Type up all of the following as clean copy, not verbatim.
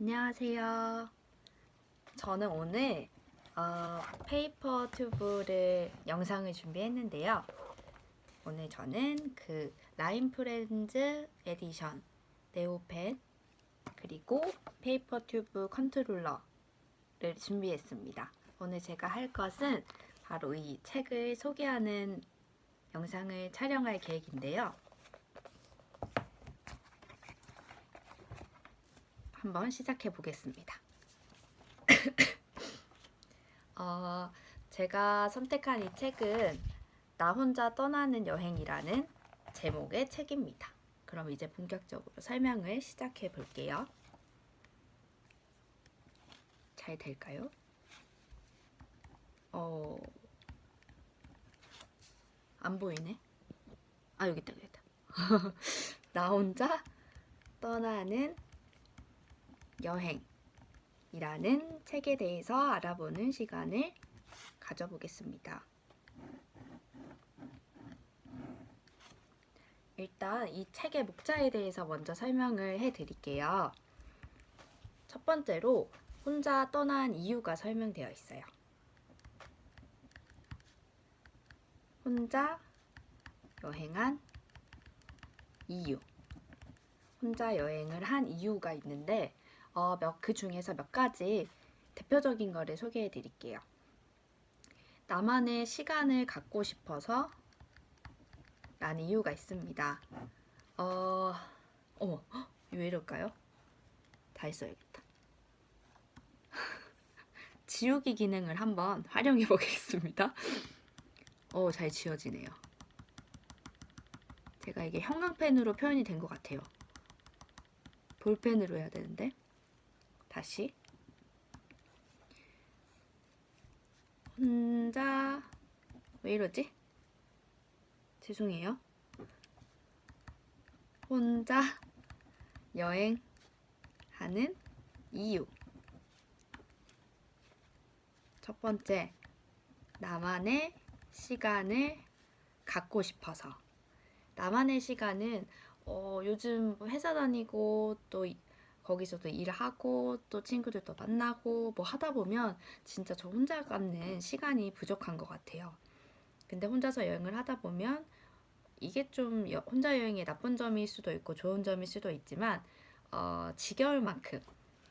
안녕하세요. 저는 오늘 페이퍼 튜브를 영상을 준비했는데요. 오늘 저는 그 라인 프렌즈 에디션 네오펜 그리고 페이퍼 튜브 컨트롤러를 준비했습니다. 오늘 제가 할 것은 바로 이 책을 소개하는 영상을 촬영할 계획인데요. 한번 시작해 보겠습니다. 제가 선택한 이 책은 나 혼자 떠나는 여행이라는 제목의 책입니다. 그럼 이제 본격적으로 설명을 시작해 볼게요. 잘 될까요? 안 보이네. 아, 여기 있다, 여기 있다. 나 혼자 떠나는 여행이라는 책에 대해서 알아보는 시간을 가져보겠습니다. 일단 이 책의 목차에 대해서 먼저 설명을 해드릴게요. 첫 번째로 혼자 떠난 이유가 설명되어 있어요. 혼자 여행한 이유. 혼자 여행을 한 이유가 있는데 그 중에서 몇 가지 대표적인 거를 소개해 드릴게요. 나만의 시간을 갖고 싶어서 라는 이유가 있습니다. 어머, 왜 이럴까요? 다 했어야겠다. 지우기 기능을 한번 활용해 보겠습니다. 잘 지워지네요. 제가 이게 형광펜으로 표현이 된 것 같아요. 볼펜으로 해야 되는데. 다시. 혼자 왜 이러지? 죄송해요. 혼자 여행하는 이유. 첫 번째, 나만의 시간을 갖고 싶어서. 나만의 시간은 요즘 회사 다니고 또 거기서도 일하고 또 친구들도 만나고 뭐 하다 보면 진짜 저 혼자 갖는 시간이 부족한 것 같아요. 근데 혼자서 여행을 하다 보면 이게 좀 혼자 여행의 나쁜 점일 수도 있고 좋은 점일 수도 있지만 지겨울 만큼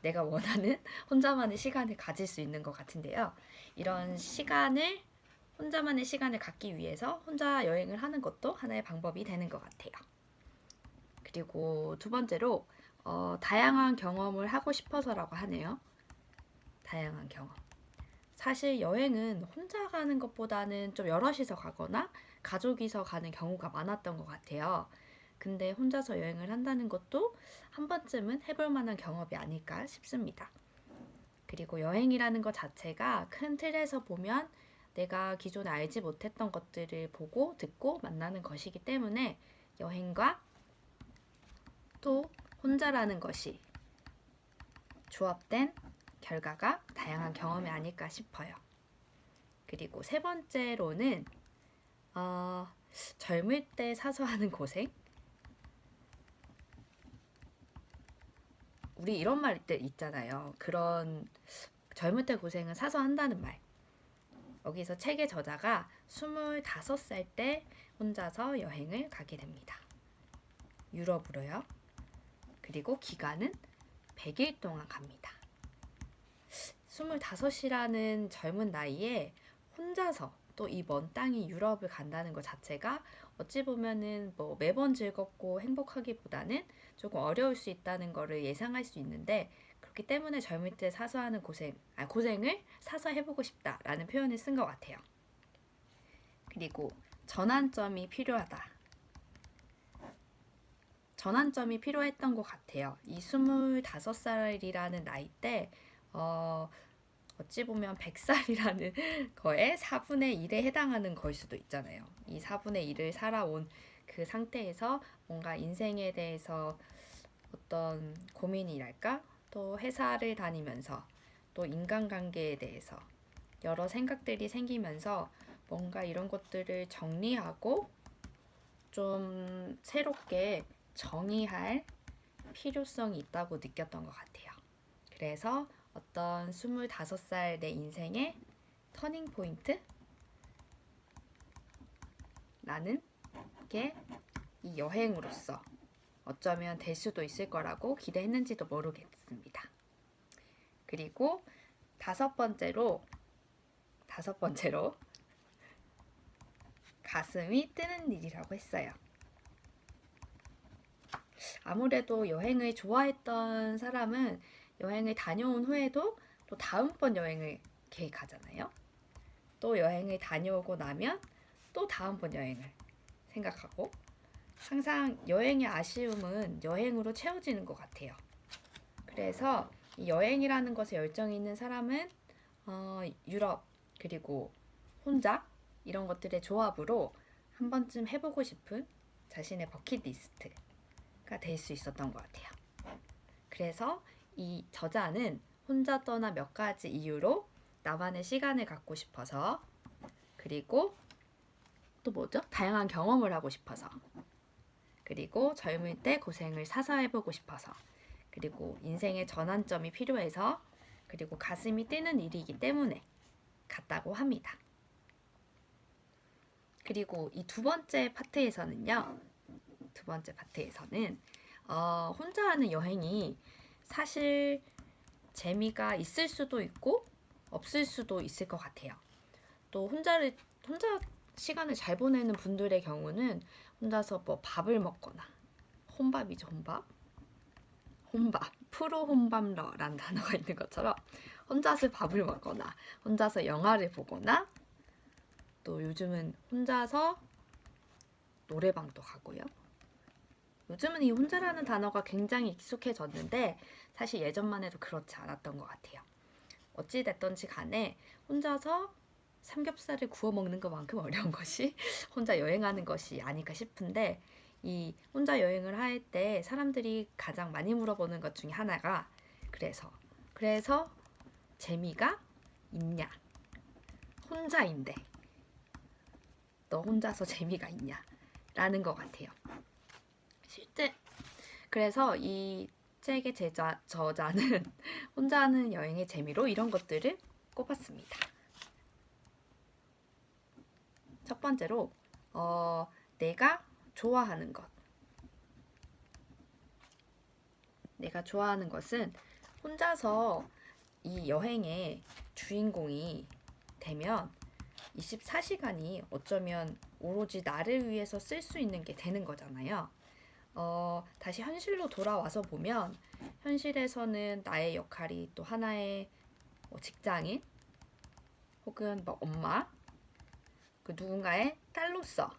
내가 원하는 혼자만의 시간을 가질 수 있는 것 같은데요. 이런 시간을 혼자만의 시간을 갖기 위해서 혼자 여행을 하는 것도 하나의 방법이 되는 것 같아요. 그리고 두 번째로 다양한 경험을 하고 싶어서라고 하네요. 다양한 경험. 사실 여행은 혼자 가는 것보다는 좀 여럿이서 가거나 가족이서 가는 경우가 많았던 것 같아요. 근데 혼자서 여행을 한다는 것도 한 번쯤은 해볼 만한 경험이 아닐까 싶습니다. 그리고 여행이라는 것 자체가 큰 틀에서 보면 내가 기존에 알지 못했던 것들을 보고 듣고 만나는 것이기 때문에 여행과 또 혼자라는 것이 조합된 결과가 다양한 경험이 아닐까 싶어요. 그리고 세 번째로는 젊을 때 사서 하는 고생. 우리 이런 말 있잖아요. 그런 젊을 때 고생은 사서 한다는 말. 여기서 책의 저자가 25살 때 혼자서 여행을 가게 됩니다. 유럽으로요. 그리고 기간은 100일 동안 갑니다. 25이라는 젊은 나이에 혼자서 또 이 먼 땅이 유럽을 간다는 것 자체가 어찌 보면은 뭐 매번 즐겁고 행복하기보다는 조금 어려울 수 있다는 거를 예상할 수 있는데, 그렇기 때문에 젊을 때 사서 하는 고생을 사서 해보고 싶다라는 표현을 쓴 것 같아요. 그리고 전환점이 필요하다. 전환점이 필요했던 것 같아요. 이 25살이라는 나이 때 어찌 보면 100살이라는 거에 4분의 1에 해당하는 걸 수도 있잖아요. 이 4분의 1을 살아온 그 상태에서 뭔가 인생에 대해서 어떤 고민이랄까? 또 회사를 다니면서 또 인간관계에 대해서 여러 생각들이 생기면서 뭔가 이런 것들을 정리하고 좀 새롭게 정의할 필요성이 있다고 느꼈던 것 같아요. 그래서 어떤 25살 내 인생의 터닝 포인트? 라는 게 이 여행으로서 어쩌면 될 수도 있을 거라고 기대했는지도 모르겠습니다. 그리고 다섯 번째로 가슴이 뜨는 일이라고 했어요. 아무래도 여행을 좋아했던 사람은 여행을 다녀온 후에도 또 다음번 여행을 계획하잖아요. 또 여행을 다녀오고 나면 또 다음번 여행을 생각하고 항상 여행의 아쉬움은 여행으로 채워지는 것 같아요. 그래서 이 여행이라는 것에 열정이 있는 사람은 유럽 그리고 혼자 이런 것들의 조합으로 한 번쯤 해보고 싶은 자신의 버킷리스트가 될 수 있었던 것 같아요. 그래서 이 저자는 혼자 떠나 몇 가지 이유로 나만의 시간을 갖고 싶어서, 그리고 또 뭐죠? 다양한 경험을 하고 싶어서, 그리고 젊을 때 고생을 사서 해보고 싶어서, 그리고 인생의 전환점이 필요해서, 그리고 가슴이 뛰는 일이기 때문에 갔다고 합니다. 그리고 이 두 번째 파트에서는 혼자 하는 여행이 사실 재미가 있을 수도 있고 없을 수도 있을 것 같아요. 또 혼자 시간을 잘 보내는 분들의 경우는 혼자서 뭐 밥을 먹거나, 혼밥이죠, 혼밥, 프로 혼밥러라는 단어가 있는 것처럼 혼자서 밥을 먹거나, 혼자서 영화를 보거나, 또 요즘은 혼자서 노래방도 가고요. 요즘은 이 혼자라는 단어가 굉장히 익숙해졌는데 사실 예전만 해도 그렇지 않았던 것 같아요. 어찌됐던지 간에 혼자서 삼겹살을 구워 먹는 것만큼 어려운 것이 혼자 여행하는 것이 아닐까 싶은데, 이 혼자 여행을 할 때 사람들이 가장 많이 물어보는 것 중에 하나가 그래서 재미가 있냐? 혼자인데 너 혼자서 재미가 있냐? 라는 것 같아요. 실제 그래서 이 책의 저자는 혼자 하는 여행의 재미로 이런 것들을 꼽았습니다. 첫 번째로 내가 좋아하는 것. 내가 좋아하는 것은 혼자서 이 여행의 주인공이 되면 24시간이 어쩌면 오로지 나를 위해서 쓸 수 있는 게 되는 거잖아요. 다시 현실로 돌아와서 보면 현실에서는 나의 역할이 또 하나의 직장인 혹은 뭐 엄마, 그 누군가의 딸로서,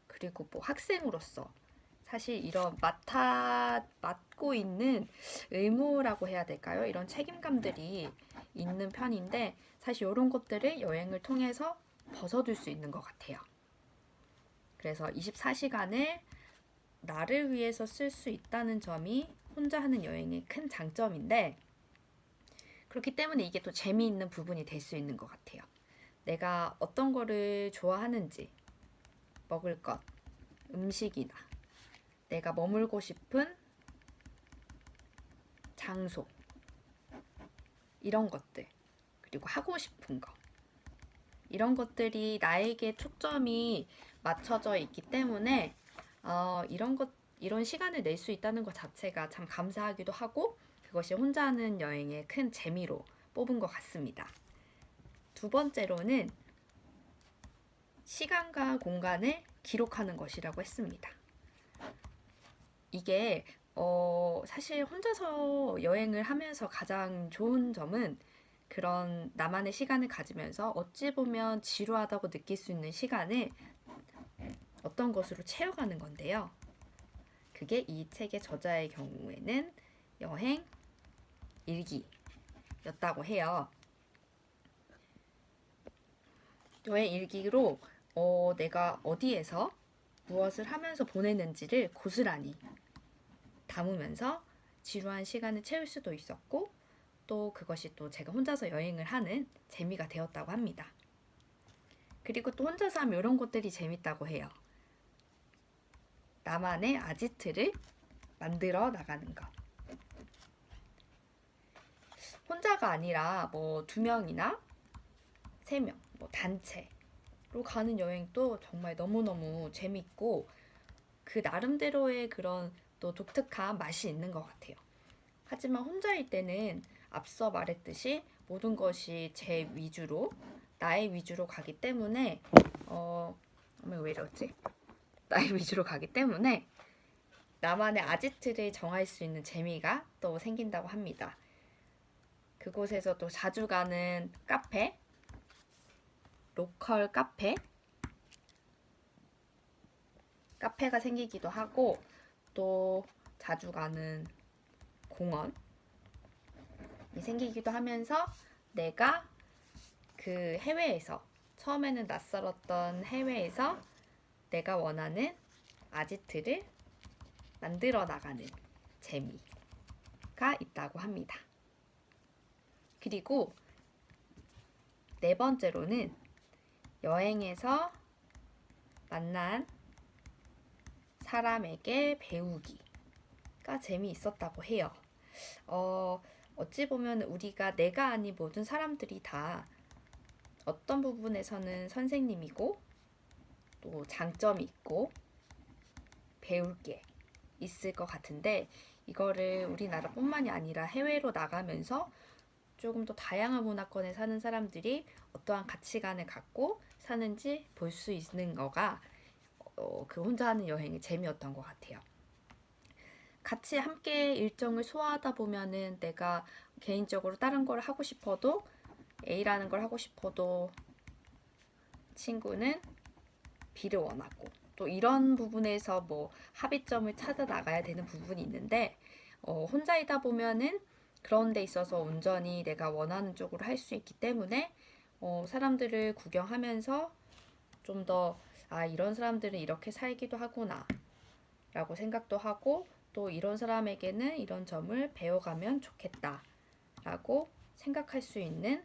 그리고 뭐 학생으로서 사실 이런 맡고 있는 의무라고 해야 될까요? 이런 책임감들이 있는 편인데 사실 이런 것들을 여행을 통해서 벗어둘 수 있는 것 같아요. 그래서 24시간을 나를 위해서 쓸 수 있다는 점이 혼자 하는 여행의 큰 장점인데, 그렇기 때문에 이게 또 재미있는 부분이 될 수 있는 것 같아요. 내가 어떤 거를 좋아하는지, 먹을 것, 음식이나 내가 머물고 싶은 장소, 이런 것들, 그리고 하고 싶은 거, 이런 것들이 나에게 초점이 맞춰져 있기 때문에 이런 시간을 낼 수 있다는 것 자체가 참 감사하기도 하고, 그것이 혼자 하는 여행의 큰 재미로 뽑은 것 같습니다. 두 번째로는 시간과 공간을 기록하는 것이라고 했습니다. 이게 사실 혼자서 여행을 하면서 가장 좋은 점은 그런 나만의 시간을 가지면서 어찌 보면 지루하다고 느낄 수 있는 시간을 어떤 것으로 채워가는 건데요. 그게 이 책의 저자의 경우에는 여행 일기였다고 해요. 여행 일기로 내가 어디에서 무엇을 하면서 보냈는지를 고스란히 담으면서 지루한 시간을 채울 수도 있었고, 또 그것이 또 제가 혼자서 여행을 하는 재미가 되었다고 합니다. 그리고 또 혼자서 하면 이런 것들이 재밌다고 해요. 나만의 아지트를 만들어 나가는 것. 혼자가 아니라 뭐 2명이나 3명, 뭐 단체로 가는 여행도 정말 너무너무 재밌고 그 나름대로의 그런 또 독특한 맛이 있는 것 같아요. 하지만 혼자일 때는 앞서 말했듯이 모든 것이 제 위주로, 나의 위주로 가기 때문에 왜 이러지? 나의 위주로 가기 때문에 나만의 아지트를 정할 수 있는 재미가 또 생긴다고 합니다. 그곳에서 또 자주 가는 카페, 로컬 카페가 생기기도 하고 또 자주 가는 공원이 생기기도 하면서 내가 그 해외에서 처음에는 낯설었던 해외에서 내가 원하는 아지트를 만들어 나가는 재미가 있다고 합니다. 그리고 4번째로는 여행에서 만난 사람에게 배우기가 재미있었다고 해요. 어찌 보면 우리가 내가 아닌 모든 사람들이 다 어떤 부분에서는 선생님이고 또 장점이 있고 배울 게 있을 것 같은데 이거를 우리나라뿐만이 아니라 해외로 나가면서 조금 더 다양한 문화권에 사는 사람들이 어떠한 가치관을 갖고 사는지 볼 수 있는 거가 그 혼자 하는 여행의 재미였던 것 같아요. 같이 함께 일정을 소화하다 보면은 내가 개인적으로 다른 걸 하고 싶어도 A라는 걸 하고 싶어도 친구는 B를 원하고 또 이런 부분에서 뭐 합의점을 찾아 나가야 되는 부분이 있는데 혼자이다 보면은 그런 데 있어서 온전히 내가 원하는 쪽으로 할 수 있기 때문에 사람들을 구경하면서 좀 더 이런 사람들은 이렇게 살기도 하구나 라고 생각도 하고 또 이런 사람에게는 이런 점을 배워가면 좋겠다 라고 생각할 수 있는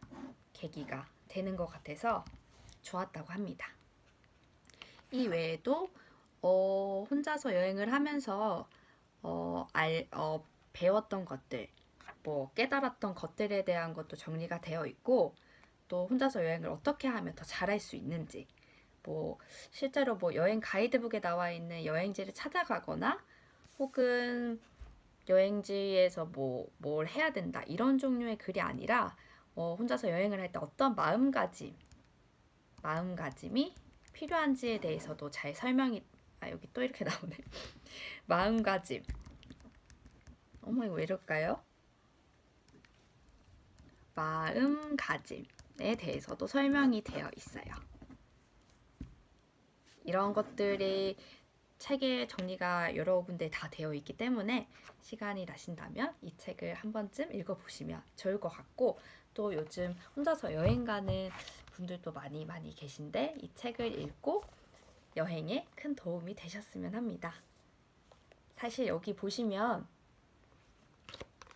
계기가 되는 것 같아서 좋았다고 합니다. 이 외에도 혼자서 여행을 하면서 배웠던 것들, 뭐 깨달았던 것들에 대한 것도 정리가 되어 있고 또 혼자서 여행을 어떻게 하면 더 잘할 수 있는지 뭐 실제로 뭐 여행 가이드북에 나와 있는 여행지를 찾아가거나 혹은 여행지에서 뭘 해야 된다 이런 종류의 글이 아니라 혼자서 여행을 할 때 어떤 마음가짐이 필요한지에 대해서도 잘 설명이 여기 또 이렇게 나오네. 마음가짐. 이거 왜 이럴까요? 마음가짐에 대해서도 설명이 되어 있어요. 이런 것들이 책에 정리가 여러 군데 다 되어 있기 때문에 시간이 나신다면 이 책을 한 번쯤 읽어보시면 좋을 것 같고 또 요즘 혼자서 여행 가는 분들도 많이 계신데 이 책을 읽고 여행에 큰 도움이 되셨으면 합니다. 사실 여기 보시면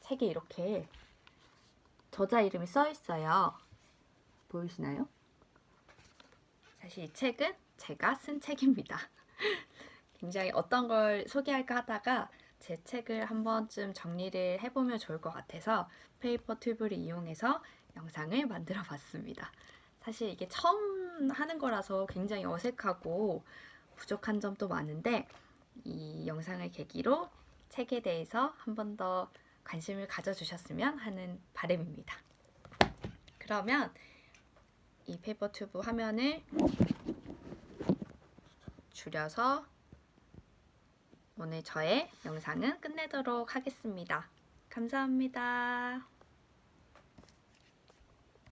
책에 이렇게 저자 이름이 써 있어요. 보이시나요? 사실 이 책은 제가 쓴 책입니다. 굉장히 어떤 걸 소개할까 하다가 제 책을 한 번쯤 정리를 해보면 좋을 것 같아서 페이퍼 튜브를 이용해서 영상을 만들어 봤습니다. 사실 이게 처음 하는 거라서 굉장히 어색하고 부족한 점도 많은데 이 영상을 계기로 책에 대해서 한 번 더 관심을 가져주셨으면 하는 바람입니다. 그러면 이 페이퍼 튜브 화면을 줄여서 오늘 저의 영상은 끝내도록 하겠습니다. 감사합니다.